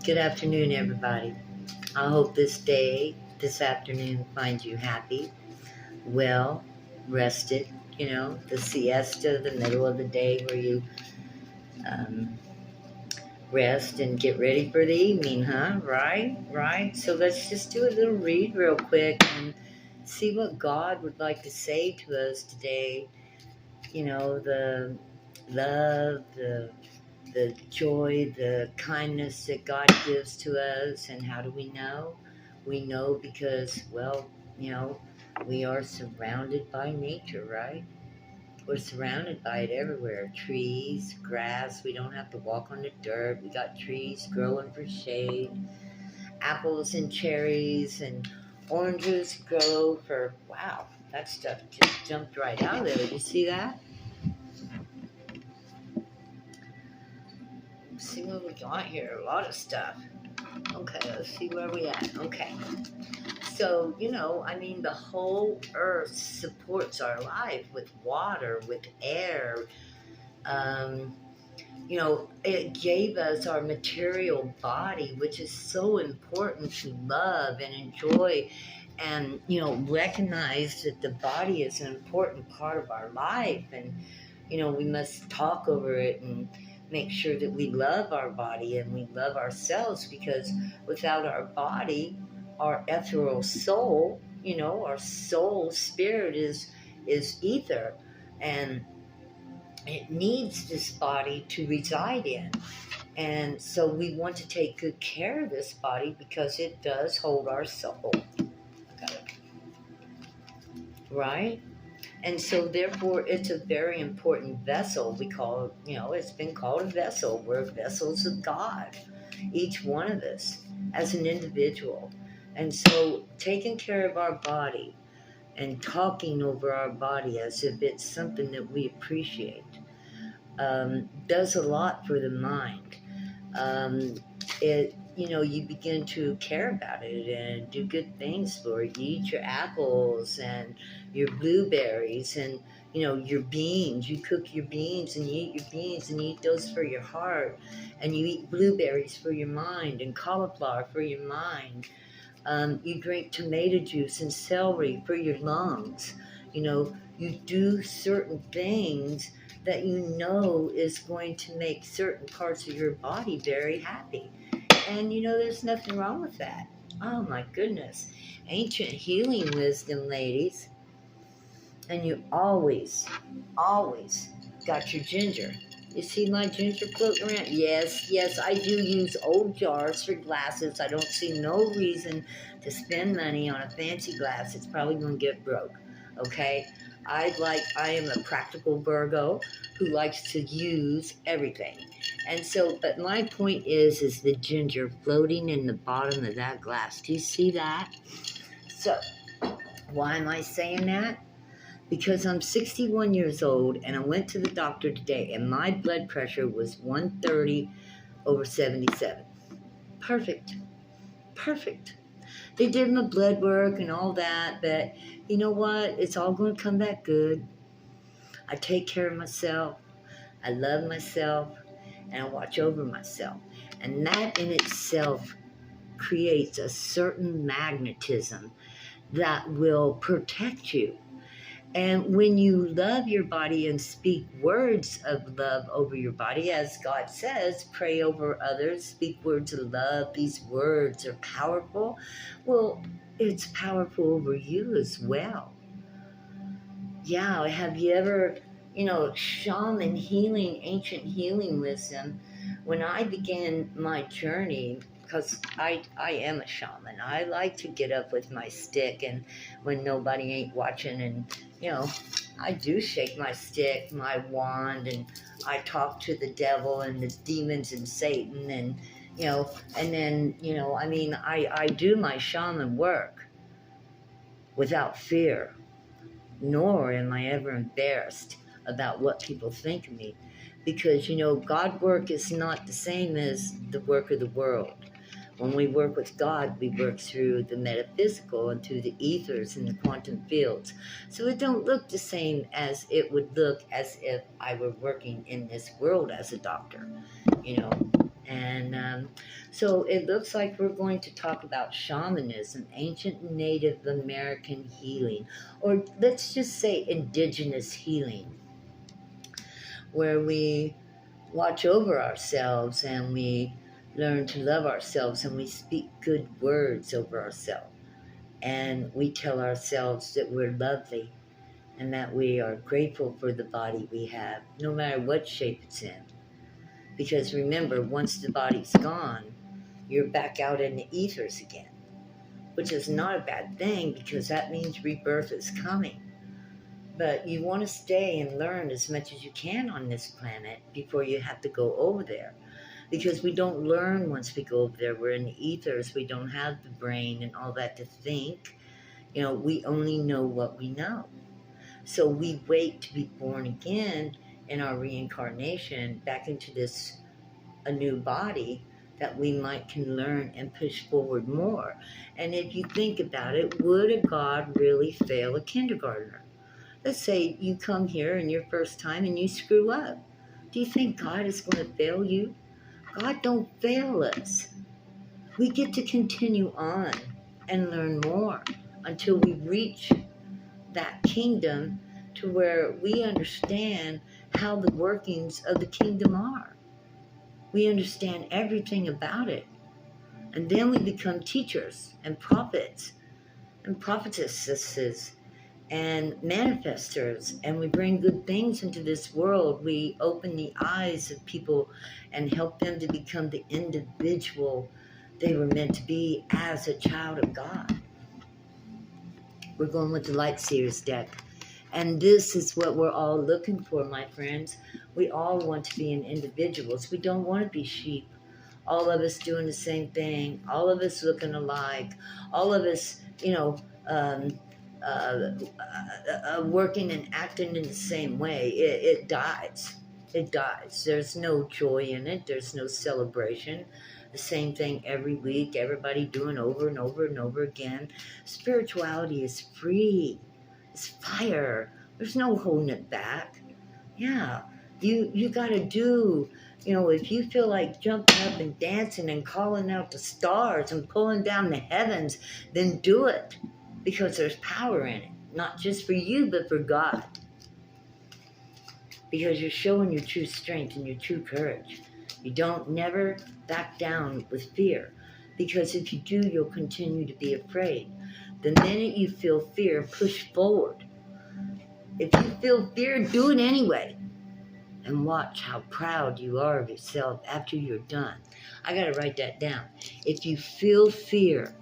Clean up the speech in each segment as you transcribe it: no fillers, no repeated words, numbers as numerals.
Good afternoon, everybody. I hope this afternoon, finds you happy, well, rested. The siesta, the middle of the day where you um, rest and get ready for the evening, huh? Right, right. So let's just do a little read real quick and see what God would like to say to us today. The love, the joy, the kindness that God gives to us. And how do we know? We know because, well, you know, we are surrounded by nature, right? We're surrounded by it everywhere. Trees, grass. We don't have to walk on the dirt. We got trees growing for shade. Apples and cherries and oranges grow for, wow, that stuff just jumped right out of there. Did you see that? Let's see what we got here. A lot of stuff. Okay, let's see where we at. Okay. So, the whole earth supports our life with water, with air. Um, it gave us our material body, which is so important to love and enjoy and, recognize that the body is an important part of our life. And, we must talk over it and make sure that we love our body and we love ourselves, because without our body, our ethereal soul, our soul spirit is ether, and it needs this body to reside in. And so we want to take good care of this body because it does hold our soul. Right? And so, therefore, it's a very important vessel. We call it, it's been called a vessel. We're vessels of God, each one of us as an individual. And so, taking care of our body and talking over our body as if it's something that we appreciate does a lot for the mind. You begin to care about it and do good things for it. You eat your apples and your blueberries and, your beans. You cook your beans and you eat your beans and you eat those for your heart. And you eat blueberries for your mind and cauliflower for your mind. You drink tomato juice and celery for your lungs. You do certain things that is going to make certain parts of your body very happy. And there's nothing wrong with that. Oh my goodness. Ancient healing wisdom, ladies. And you always, always got your ginger. You see my ginger floating around? Yes, I do use old jars for glasses. I don't see no reason to spend money on a fancy glass. It's probably going to get broke, okay? I am a practical Virgo who likes to use everything. And so, but my point is the ginger floating in the bottom of that glass. Do you see that? So, why am I saying that? Because I'm 61 years old and I went to the doctor today and my blood pressure was 130/77. Perfect. Perfect. They did my blood work and all that, but you know what? It's all going to come back good. I take care of myself. I love myself and I watch over myself. And that in itself creates a certain magnetism that will protect you. And when you love your body and speak words of love over your body, as God says, pray over others, speak words of love, these words are powerful. Well, it's powerful over you as well. Yeah, have you ever, shaman healing, ancient healing wisdom? When I began my journey, because I am a shaman, I like to get up with my stick and when nobody ain't watching and, I do shake my stick, my wand, and I talk to the devil and the demons and Satan and, and then, I do my shaman work without fear, nor am I ever embarrassed about what people think of me. Because, God work is not the same as the work of the world. When we work with God, we work through the metaphysical and through the ethers and the quantum fields. So it don't look the same as it would look as if I were working in this world as a doctor, And so it looks like we're going to talk about shamanism, ancient Native American healing, or let's just say indigenous healing, where we watch over ourselves and we learn to love ourselves and we speak good words over ourselves. And we tell ourselves that we're lovely and that we are grateful for the body we have, no matter what shape it's in. Because remember, once the body's gone, you're back out in the ethers again, which is not a bad thing because that means rebirth is coming. But you want to stay and learn as much as you can on this planet before you have to go over there. Because we don't learn once we go over there. We're in the ethers. We don't have the brain and all that to think. You know, we only know what we know. So we wait to be born again in our reincarnation back into this, a new body, that we might can learn and push forward more. And if you think about it, would a God really fail a kindergartner? Let's say you come here in your first time and you screw up. Do you think God is going to fail you? God don't fail us. We get to continue on and learn more until we reach that kingdom to where we understand how the workings of the kingdom are. We understand everything about it. And then we become teachers and prophets and prophetesses and manifestors, and we bring good things into this world. We open the eyes of people and help them to become the individual they were meant to be as a child of God. We're going with the Light Seers deck. And this is what we're all looking for, my friends. We all want to be individuals. We don't want to be sheep. All of us doing the same thing. All of us looking alike. All of us, working and acting in the same way. It dies. It dies. There's no joy in it. There's no celebration. The same thing every week. Everybody doing over and over and over again. Spirituality is free. It's fire. There's no holding it back. Yeah, you got to do, if you feel like jumping up and dancing and calling out the stars and pulling down the heavens, then do it, because there's power in it, not just for you, but for God. Because you're showing your true strength and your true courage. You don't never back down with fear, because if you do, you'll continue to be afraid. The minute you feel fear, push forward. If you feel fear, do it anyway. And watch how proud you are of yourself after you're done. I got to write that down. If you feel fear,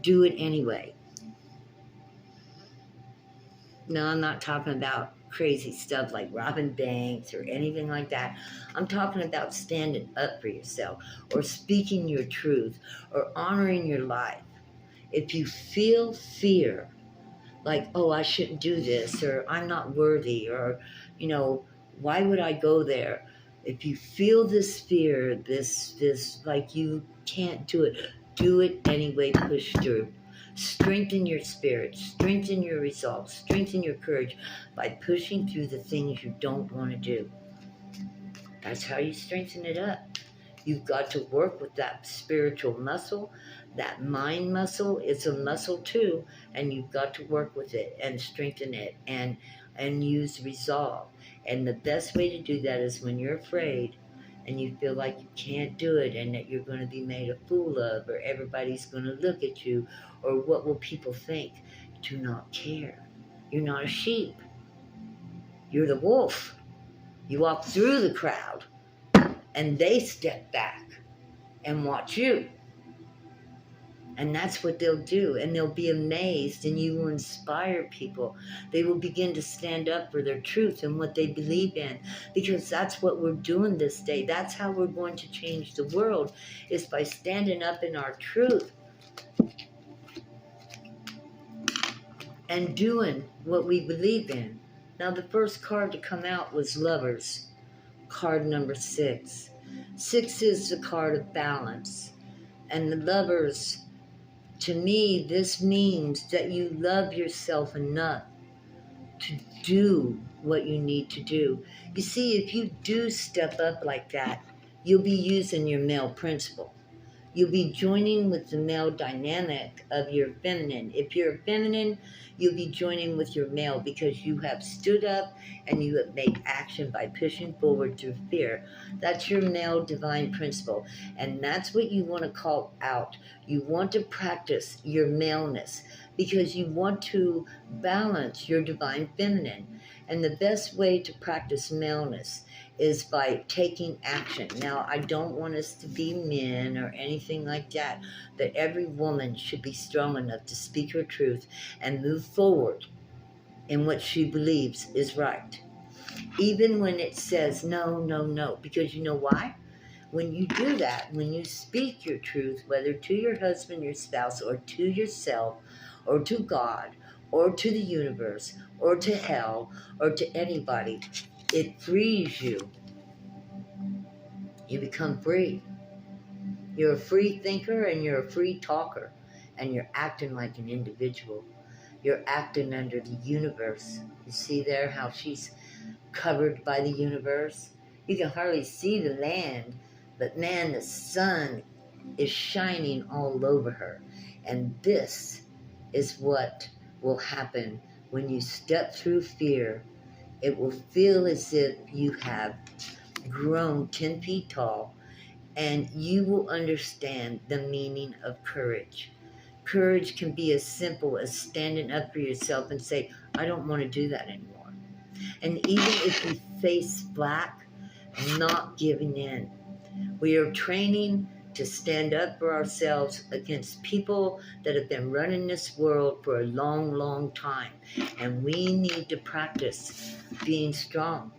do it anyway. No, I'm not talking about crazy stuff like robbing banks or anything like that. I'm talking about standing up for yourself, or speaking your truth, or honoring your life. If you feel fear, like, oh, I shouldn't do this, or I'm not worthy, or, why would I go there? If you feel this fear, this like you can't do it anyway, push through. Strengthen your spirit, strengthen your resolve, strengthen your courage by pushing through the things you don't want to do. That's how you strengthen it up. You've got to work with that spiritual muscle. That mind muscle is a muscle too, and you've got to work with it and strengthen it and use resolve. And the best way to do that is when you're afraid and you feel like you can't do it and that you're going to be made a fool of, or everybody's going to look at you, or what will people think. Do not care. You're not a sheep. You're the wolf. You walk through the crowd and they step back and watch you. And that's what they'll do. And they'll be amazed, and you will inspire people. They will begin to stand up for their truth and what they believe in, because that's what we're doing this day. That's how we're going to change the world, is by standing up in our truth and doing what we believe in. Now, the first card to come out was Lovers, card number 6. 6 is the card of balance. And the Lovers, to me, this means that you love yourself enough to do what you need to do. You see, if you do step up like that, you'll be using your male principle. You'll be joining with the male dynamic of your feminine. If you're feminine, you'll be joining with your male because you have stood up and you have made action by pushing forward through fear. That's your male divine principle. And that's what you want to call out. You want to practice your maleness because you want to balance your divine feminine. And the best way to practice maleness is by taking action. Now, I don't want us to be men or anything like that, but every woman should be strong enough to speak her truth and move forward in what she believes is right. Even when it says no, no, no, because you know why? When you do that, when you speak your truth, whether to your husband, your spouse, or to yourself, or to God, or to the universe, or to hell, or to anybody, it frees you. You become free. You're a free thinker and you're a free talker. And you're acting like an individual. You're acting under the universe. You see there how she's covered by the universe? You can hardly see the land, but man, the sun is shining all over her. And this is what will happen when you step through fear. It will feel as if you have grown 10 feet tall, and you will understand the meaning of courage. Courage can be as simple as standing up for yourself and say, I don't want to do that anymore. And even if you face black, not giving in. We are training to stand up for ourselves against people that have been running this world for a long, long time. And we need to practice being strong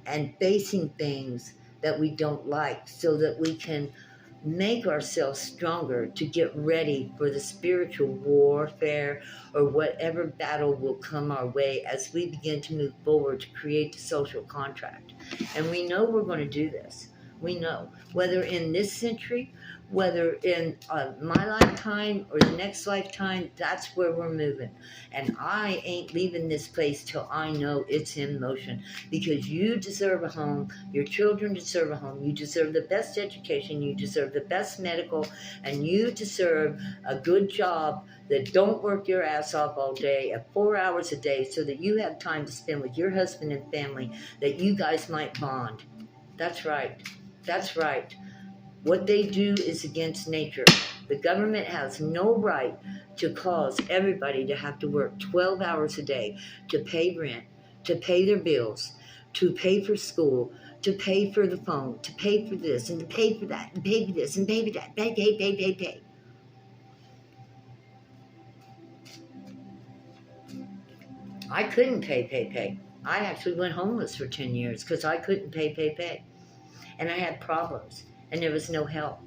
and facing things that we don't like so that we can make ourselves stronger to get ready for the spiritual warfare or whatever battle will come our way as we begin to move forward to create the social contract. And we know we're going to do this. We know, whether in this century, whether in my lifetime or the next lifetime, that's where we're moving. And I ain't leaving this place till I know it's in motion, because you deserve a home, your children deserve a home, you deserve the best education, you deserve the best medical, and you deserve a good job that don't work your ass off all day at 4 hours a day so that you have time to spend with your husband and family, that you guys might bond. That's right. That's right. What they do is against nature. The government has no right to cause everybody to have to work 12 hours a day to pay rent, to pay their bills, to pay for school, to pay for the phone, to pay for this, and to pay for that, and pay for this, and pay for that. Pay. I couldn't pay. I actually went homeless for 10 years because I couldn't pay. And I had problems, and there was no help.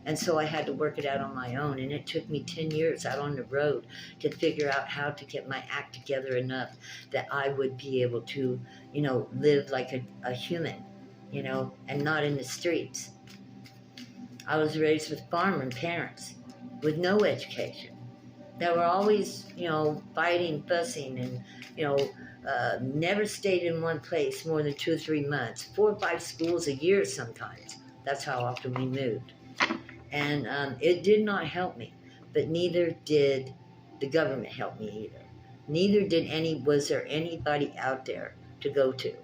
And so I had to work it out on my own, and it took me 10 years out on the road to figure out how to get my act together enough that I would be able to, live like a human, and not in the streets. I was raised with farming parents with no education. They were always, fighting, fussing, and, never stayed in one place more than 2 or 3 months, 4 or 5 schools a year sometimes. That's how often we moved. And it did not help me, but neither did the government help me either. Neither was there anybody out there to go to.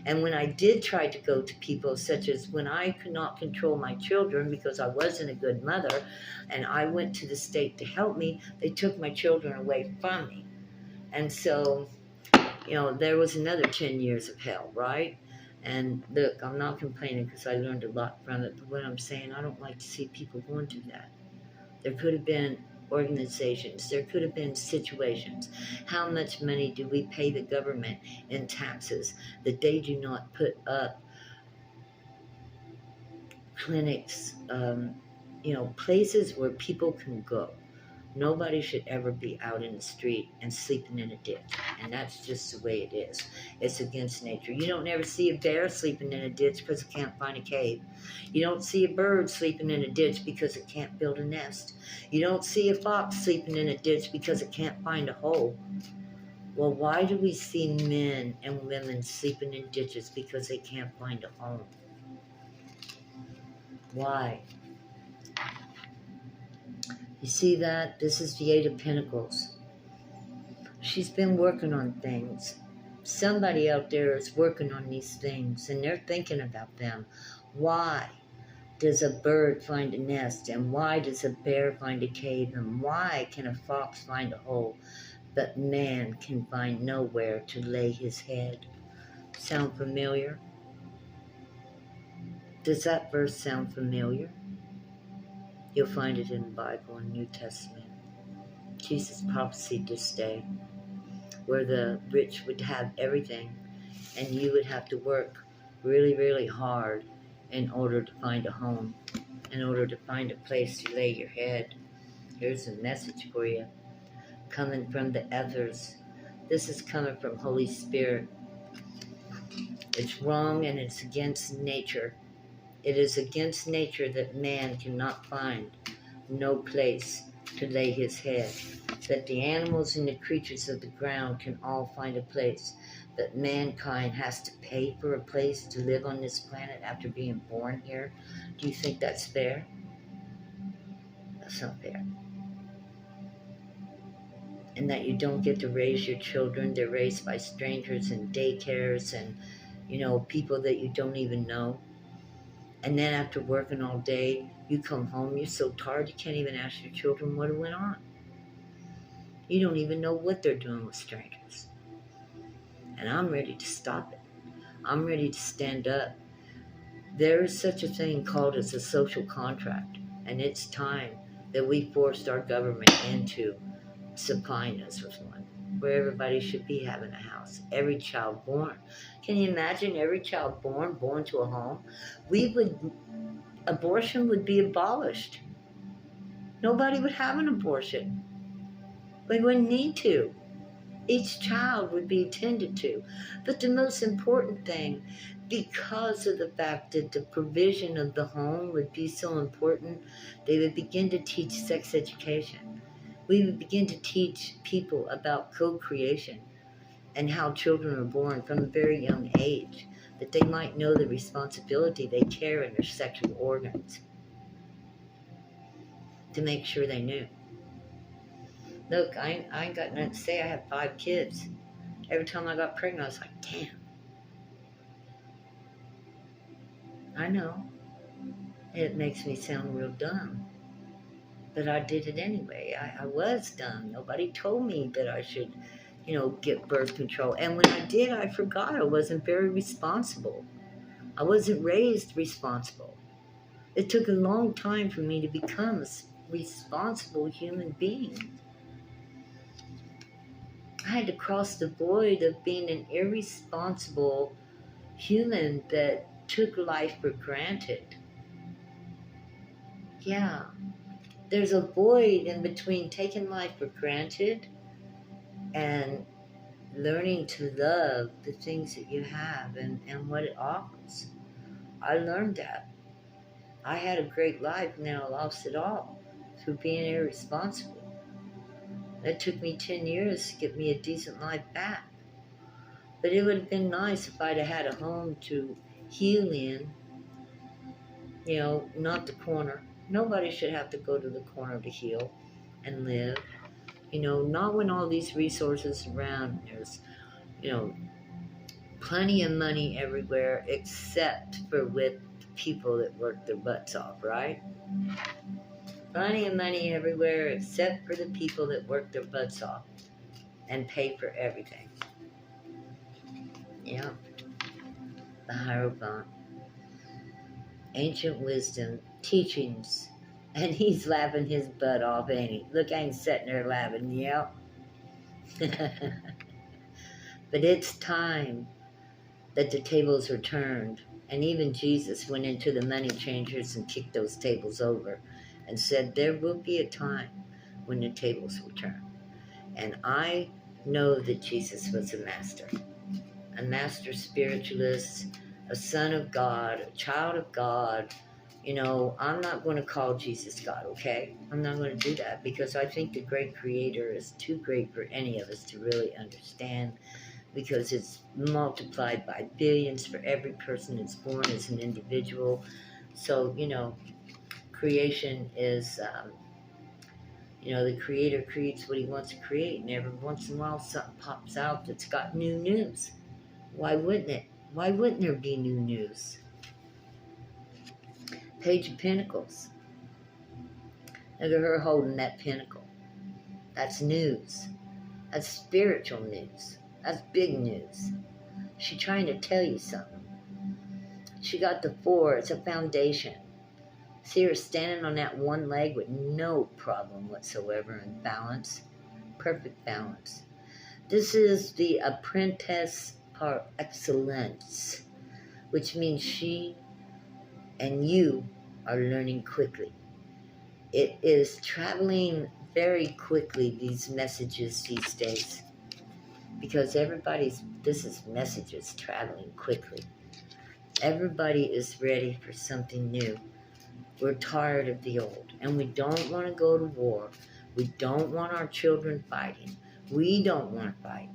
And when I did try to go to people, such as when I could not control my children because I wasn't a good mother, and I went to the state to help me, they took my children away from me. And so, there was another 10 years of hell, right? And look, I'm not complaining because I learned a lot from it, but what I'm saying, I don't like to see people going through that. There could have been organizations, there could have been situations. How much money do we pay the government in taxes that they do not put up clinics, places where people can go? Nobody should ever be out in the street and sleeping in a ditch. And that's just the way it is. It's against nature. You don't ever see a bear sleeping in a ditch because it can't find a cave. You don't see a bird sleeping in a ditch because it can't build a nest. You don't see a fox sleeping in a ditch because it can't find a hole. Well, why do we see men and women sleeping in ditches because they can't find a home? Why? You see that? This is the Eight of Pentacles. She's been working on things. Somebody out there is working on these things, and they're thinking about them. Why does a bird find a nest, and why does a bear find a cave, and why can a fox find a hole, but man can find nowhere to lay his head? Sound familiar? Does that verse sound familiar? You'll find it in the Bible and New Testament. Jesus prophesied this day where the rich would have everything and you would have to work really, really hard in order to find a home, in order to find a place to lay your head. Here's a message for you, coming from the ethers. This is coming from Holy Spirit. It's wrong and it's against nature. It is against nature that man cannot find no place to lay his head, that the animals and the creatures of the ground can all find a place, but mankind has to pay for a place to live on this planet after being born here. Do you think that's fair? That's not fair. And that you don't get to raise your children. They're raised by strangers in daycares and, people that you don't even know. And then after working all day, you come home, you're so tired, you can't even ask your children what went on. You don't even know what they're doing with strangers. And I'm ready to stop it. I'm ready to stand up. There is such a thing called as a social contract, and it's time that we forced our government into supplying us with one, where everybody should be having a house. Every child born. Can you imagine every child born to a home? Abortion would be abolished. Nobody would have an abortion. We wouldn't need to. Each child would be attended to. But the most important thing, because of the fact that the provision of the home would be so important, they would begin to teach sex education. We would begin to teach people about co-creation and how children are born from a very young age, that they might know the responsibility they carry in their sexual organs, to make sure they knew. Look, I ain't got nothing to say. I have 5 kids. Every time I got pregnant, I was like, damn. I know. It makes me sound real dumb. But I did it anyway. I was dumb. Nobody told me that I should, get birth control. And when I did, I forgot I wasn't very responsible. I wasn't raised responsible. It took a long time for me to become a responsible human being. I had to cross the void of being an irresponsible human that took life for granted. Yeah, there's a void in between taking life for granted and learning to love the things that you have and what it offers. I learned that. I had a great life, and then I lost it all through being irresponsible. It took me 10 years to get me a decent life back. But it would have been nice if I'd have had a home to heal in, not the corner. Nobody should have to go to the corner to heal and live. Not when all these resources around. There's, plenty of money everywhere except for with the people that work their butts off, right? Plenty of money everywhere except for the people that work their butts off and pay for everything. Yeah. The Hierophant. Ancient wisdom, teachings. And he's laughing his butt off, ain't he? Look, I ain't sitting there laughing, yeah. But it's time that the tables are turned. And even Jesus went into the money changers and kicked those tables over and said there will be a time when the tables will turn. And I know that Jesus was a master spiritualist, a son of God, a child of God. I'm not going to call Jesus God, okay? I'm not going to do that because I think the great creator is too great for any of us to really understand, because it's multiplied by billions for every person that's born as an individual. So, creation is, the creator creates what he wants to create, and every once in a while something pops out that's got new news. Why wouldn't it? Why wouldn't there be new news? Page of Pentacles. Look at her holding that pentacle. That's news. That's spiritual news. That's big news. She's trying to tell you something. She got the 4. It's a foundation. See her standing on that one leg with no problem whatsoever in balance. Perfect balance. This is the apprentice par excellence, which means she and you are learning quickly. It is traveling very quickly, these messages these days, because this is messages traveling quickly. Everybody is ready for something new. We're tired of the old, and we don't want to go to war. We don't want our children fighting. We don't want to fight.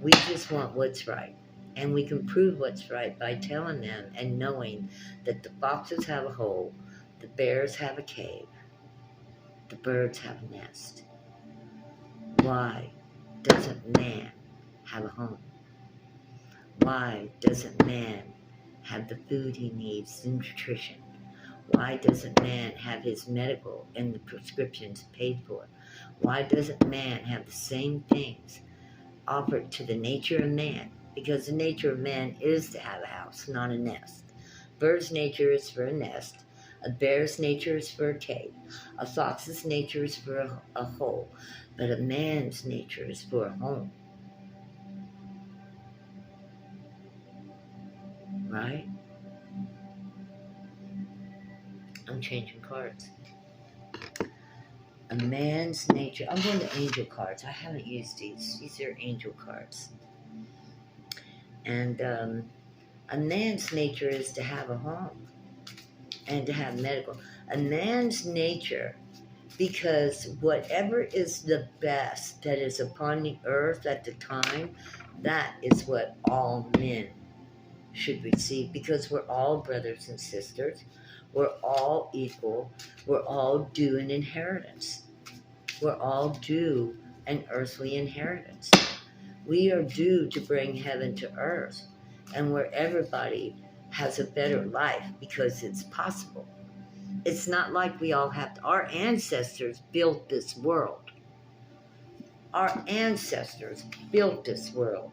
We just want what's right. And we can prove what's right by telling them and knowing that the foxes have a hole, the bears have a cave, the birds have a nest. Why doesn't man have a home? Why doesn't man have the food he needs, the nutrition? Why doesn't man have his medical and the prescriptions paid for? Why doesn't man have the same things offered to the nature of man? Because the nature of man is to have a house, not a nest. Bird's nature is for a nest. A bear's nature is for a cave. A fox's nature is for a hole. But a man's nature is for a home. Right? I'm changing cards. A man's nature. I'm going to angel cards. I haven't used these. These are angel cards. And a man's nature is to have a home and to have medical. A man's nature, because whatever is the best that is upon the earth at the time, that is what all men should receive, because we're all brothers and sisters. We're all equal. We're all due an inheritance. We're all due an earthly inheritance. We are due to bring heaven to earth, and where everybody has a better life, because it's possible. It's not like we all have to. Our ancestors built this world. Our ancestors built this world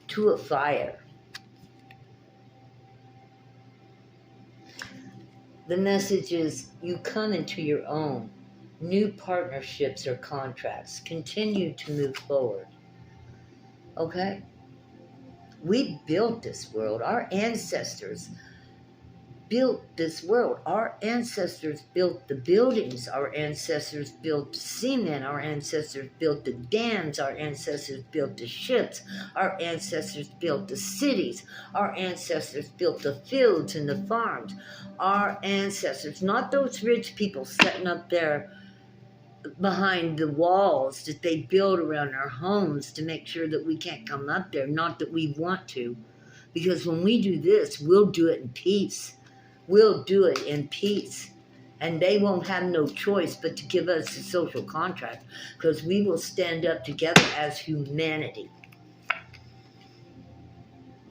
to a fire. The message is you come into your own. New partnerships or contracts. Continue to move forward. Okay? We built this world. Our ancestors built this world. Our ancestors built the buildings. Our ancestors built the cement. Our ancestors built the dams. Our ancestors built the ships. Our ancestors built the cities. Our ancestors built the fields and the farms. Our ancestors, not those rich people sitting up there behind the walls that they build around our homes to make sure that we can't come up there. Not that we want to, because when we do this, we'll do it in peace. We'll do it in peace, and they won't have no choice but to give us a social contract, because we will stand up together as humanity.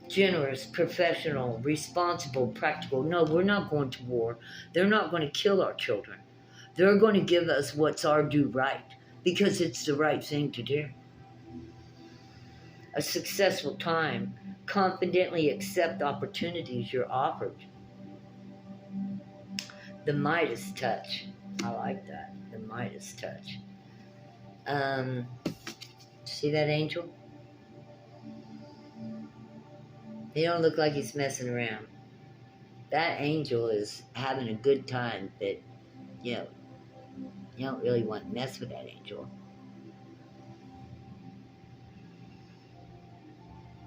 Generous, professional, responsible, practical. No, we're not going to war. They're not going to kill our children. They're going to give us what's our due right, because it's the right thing to do. A successful time. Confidently accept opportunities you're offered. The Midas touch. I like that. The Midas touch. See that angel? He don't look like he's messing around. That angel is having a good time, but, you don't really want to mess with that angel.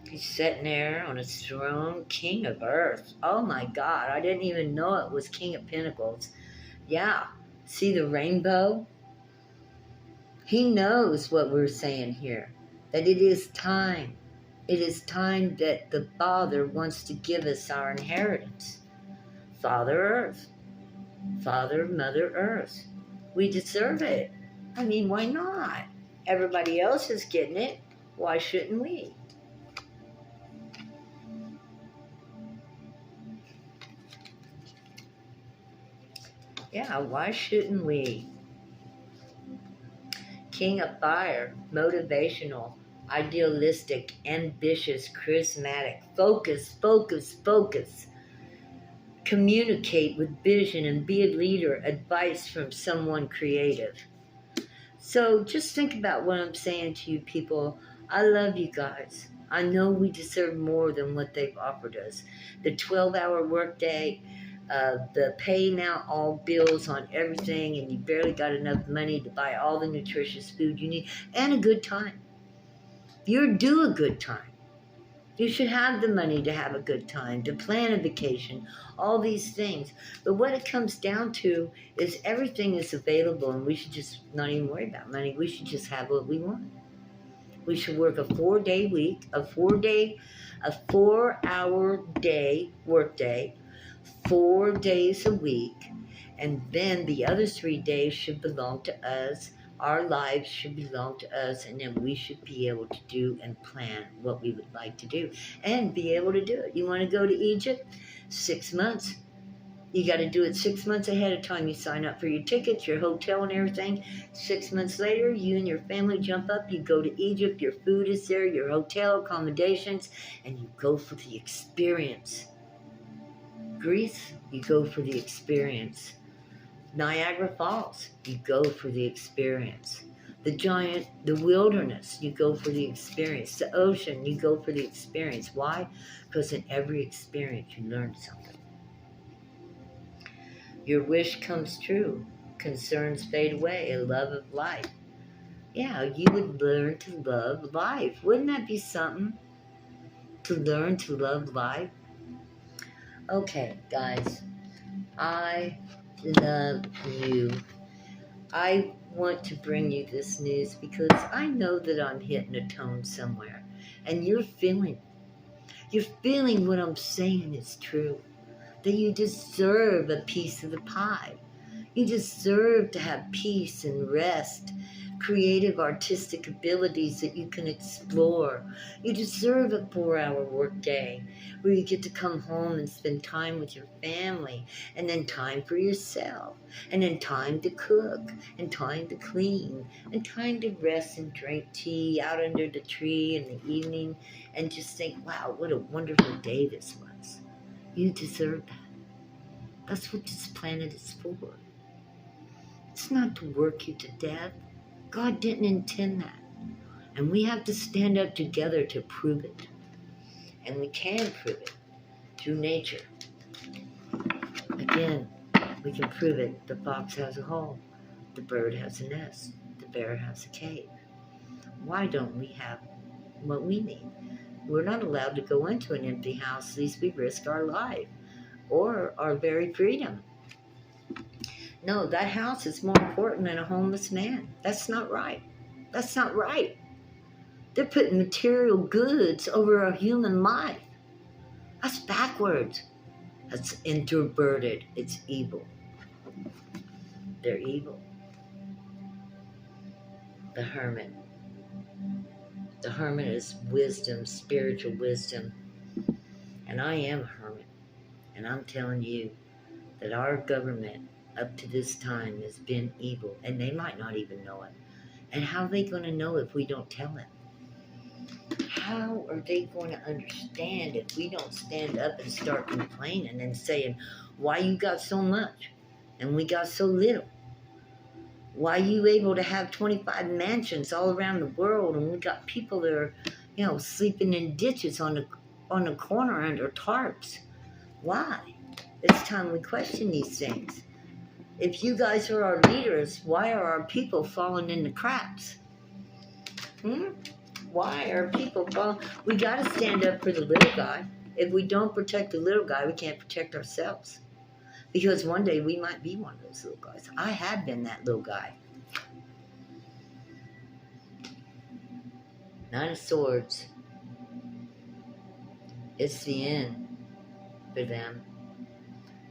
He's sitting there on his throne, King of Earth. Oh my God, I didn't even know it was King of Pentacles. Yeah, see the rainbow? He knows what we're saying here, that it is time. It is time that the Father wants to give us our inheritance. Father Earth, Father, Mother Earth. We deserve it. I mean, why not? Everybody else is getting it. Why shouldn't we? Yeah, why shouldn't we? King of Fire, motivational, idealistic, ambitious, charismatic, focus, focus, focus. Communicate with vision and be a leader, advice from someone creative. So just think about what I'm saying to you people. I love you guys. I know we deserve more than what they've offered us. The 12-hour workday, the paying out all bills on everything, and you barely got enough money to buy all the nutritious food you need, and a good time. You're due a good time. You should have the money to have a good time, to plan a vacation, all these things. But what it comes down to is everything is available, and we should just not even worry about money. We should just have what we want. We should work a 4-day week, a 4-hour day, work day, 4 days a week, and then the other 3 days should belong to us. Our lives should belong to us, and then we should be able to do and plan what we would like to do and be able to do it. You want to go to Egypt? 6 months. You got to do it 6 months ahead of time. You sign up for your tickets, your hotel, and everything. 6 months later, you and your family jump up. You go to Egypt. Your food is there, your hotel accommodations, and you go for the experience. Greece, you go for the experience. Niagara Falls, you go for the experience. The wilderness, you go for the experience. The ocean, you go for the experience. Why? Because in every experience, you learn something. Your wish comes true. Concerns fade away. A love of life. Yeah, you would learn to love life. Wouldn't that be something? To learn to love life? Okay, guys. I love you. I want to bring you this news because I know that I'm hitting a tone somewhere. And you're feeling what I'm saying is true. That you deserve a piece of the pie. You deserve to have peace and rest, creative artistic abilities that you can explore. You deserve a 4-hour work day where you get to come home and spend time with your family, and then time for yourself, and then time to cook, and time to clean, and time to rest and drink tea out under the tree in the evening, and just think, wow, what a wonderful day this was. You deserve that. That's what this planet is for. It's not to work you to death. God didn't intend that. And we have to stand up together to prove it. And we can prove it through nature. Again, we can prove it. The fox has a hole. The bird has a nest. The bear has a cave. Why don't we have what we need? We're not allowed to go into an empty house, lest we risk our life or our very freedom. No, that house is more important than a homeless man. That's not right. That's not right. They're putting material goods over a human life. That's backwards. That's introverted. It's evil. They're evil. The hermit. The hermit is wisdom, spiritual wisdom. And I am a hermit. And I'm telling you that our government up to this time has been evil, and they might not even know it. And how are they going to know if we don't tell them? How are they going to understand if we don't stand up and start complaining and saying, why you got so much and we got so little? Why you able to have 25 mansions all around the world and we got people that are, sleeping in ditches on the corner under tarps? Why? It's time we question these things. If you guys are our leaders, why are our people falling in the cracks? Why are people falling? We got to stand up for the little guy. If we don't protect the little guy, we can't protect ourselves. Because one day we might be one of those little guys. I have been that little guy. Nine of Swords. It's the end for them.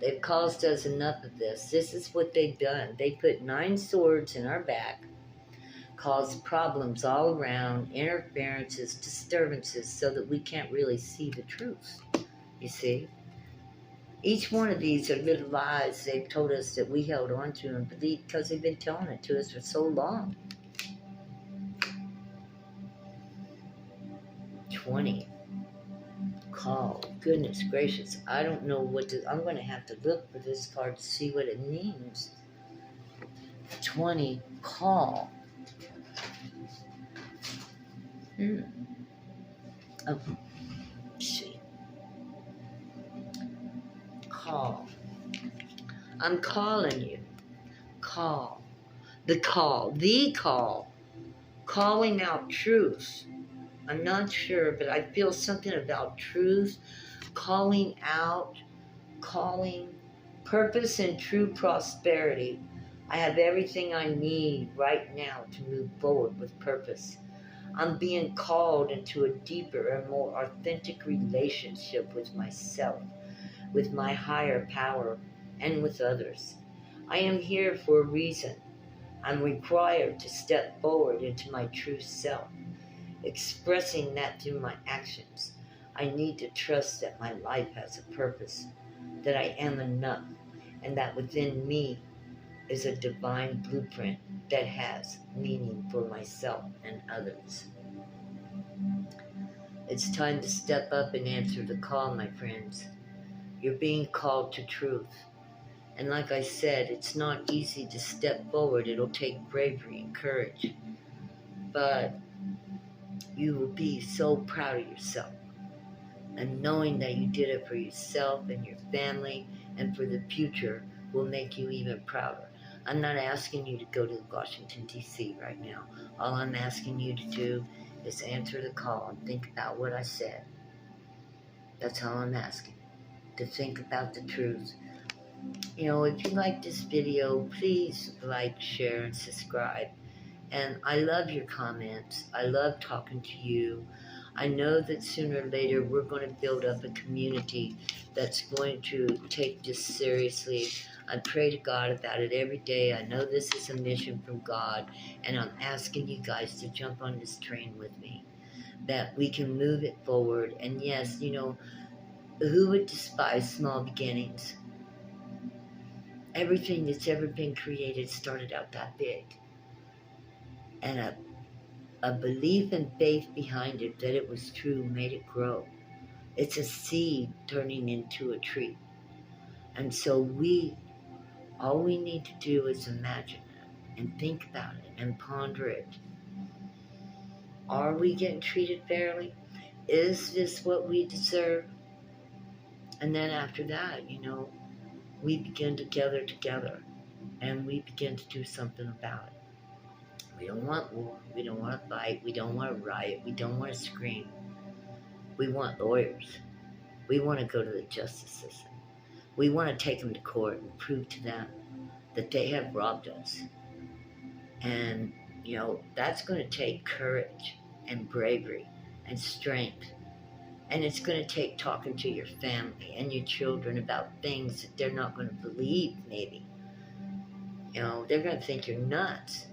They've caused us enough of this. This is what they've done. They put 9 swords in our back, caused problems all around, interferences, disturbances, so that we can't really see the truth, you see. Each one of these are little lies they've told us that we held on to and believed because they've been telling it to us for so long. 20. Call. Goodness gracious. I don't know what to... I'm going to have to look for this card to see what it means. 20. Call. Oh, let's see. Call. I'm calling you. Call. The call. The call. Calling out truth. I'm not sure, but I feel something about truth, calling out, calling purpose and true prosperity. I have everything I need right now to move forward with purpose. I'm being called into a deeper and more authentic relationship with myself, with my higher power, and with others. I am here for a reason. I'm required to step forward into my true self. Expressing that through my actions. I need to trust that my life has a purpose, that I am enough, and that within me is a divine blueprint that has meaning for myself and others. It's time to step up and answer the call, my friends. You're being called to truth. And like I said, it's not easy to step forward. It'll take bravery and courage. But you will be so proud of yourself, and knowing that you did it for yourself and your family and for the future will make you even prouder. I'm not asking you to go to Washington, D.C. right now. All I'm asking you to do is answer the call and think about what I said. That's all I'm asking, to think about the truth. You know, if you like this video, please like, share, and subscribe. And I love your comments. I love talking to you. I know that sooner or later we're going to build up a community that's going to take this seriously. I pray to God about it every day. I know this is a mission from God, and I'm asking you guys to jump on this train with me, that we can move it forward. And yes, you know, who would despise small beginnings? Everything that's ever been created started out that big. And a belief and faith behind it that it was true made it grow. It's a seed turning into a tree. And so all we need to do is imagine it and think about it and ponder it. Are we getting treated fairly? Is this what we deserve? And then after that, you know, we begin to gather together and we begin to do something about it. We don't want war. We don't want to fight. We don't want to riot. We don't want to scream. We want lawyers. We want to go to the justice system. We want to take them to court and prove to them that they have robbed us. And, you know, that's going to take courage and bravery and strength. And it's going to take talking to your family and your children about things that they're not going to believe, maybe. You know, they're going to think you're nuts.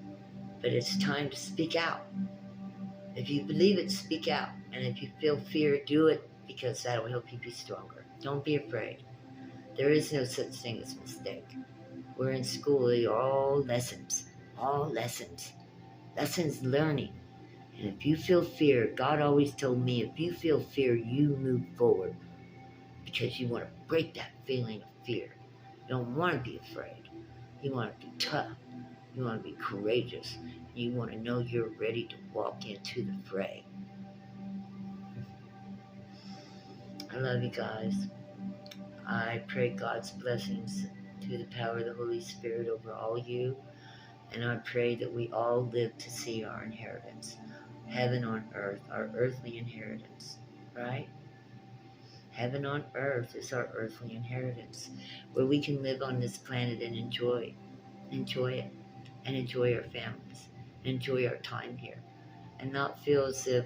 But it's time to speak out. If you believe it, speak out. And if you feel fear, do it, because that'll help you be stronger. Don't be afraid. There is no such thing as mistake. We're in school, they're all lessons. All lessons. Lessons learning. And if you feel fear, God always told me, if you feel fear, you move forward. Because you want to break that feeling of fear. You don't want to be afraid. You want to be tough. You want to be courageous. You want to know you're ready to walk into the fray. I love you guys. I pray God's blessings through the power of the Holy Spirit over all you. And I pray that we all live to see our inheritance. Heaven on earth, our earthly inheritance. Right? Heaven on earth is our earthly inheritance. Where we can live on this planet and enjoy it. And enjoy our families, and enjoy our time here, and not feel as if,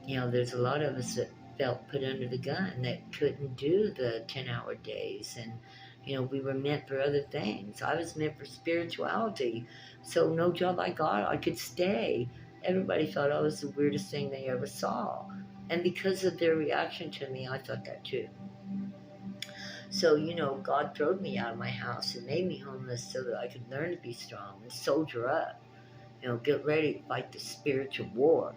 you know, there's a lot of us that felt put under the gun, that couldn't do the 10-hour days. And, we were meant for other things. I was meant for spirituality. So no job I got, I could stay. Everybody thought I was the weirdest thing they ever saw. And because of their reaction to me, I thought that too. So, God drove me out of my house and made me homeless so that I could learn to be strong and soldier up. Get ready to fight the spiritual war.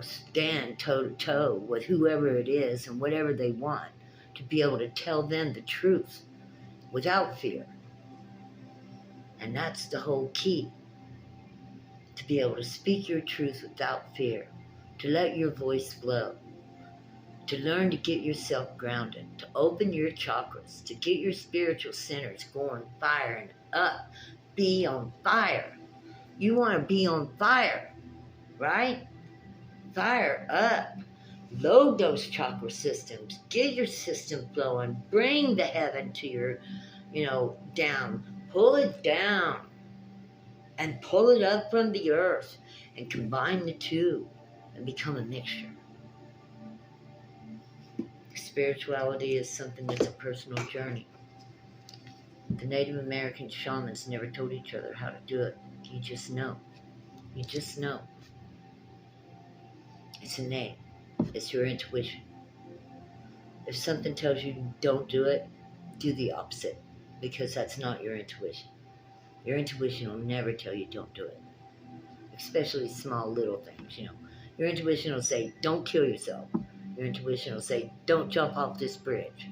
Stand toe to toe with whoever it is and whatever they want, to be able to tell them the truth without fear. And that's the whole key. To be able to speak your truth without fear. To let your voice flow. To learn to get yourself grounded. To open your chakras. To get your spiritual centers going, firing up. Be on fire. You want to be on fire, right? Fire up. Load those chakra systems. Get your system flowing. Bring the heaven to your, down. Pull it down. And pull it up from the earth. And combine the two. And become a mixture. Spirituality is something that's a personal journey. The Native American shamans never told each other how to do it. You just know. You just know. It's innate. It's your intuition. If something tells you don't do it, do the opposite, because that's not your intuition. Your intuition will never tell you don't do it, especially small little things, Your intuition will say, don't kill yourself. Your intuition will say, don't jump off this bridge.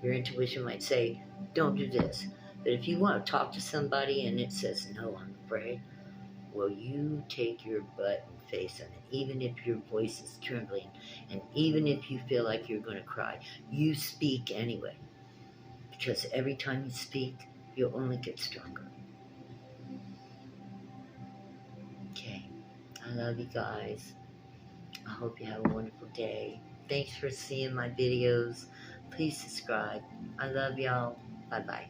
Your intuition might say, don't do this. But if you want to talk to somebody and it says, no, I'm afraid, well, you take your butt and face on it, even if your voice is trembling, and even if you feel like you're going to cry, you speak anyway. Because every time you speak, you'll only get stronger. Okay, I love you guys. I hope you have a wonderful day. Thanks for seeing my videos. Please subscribe. I love y'all. Bye-bye.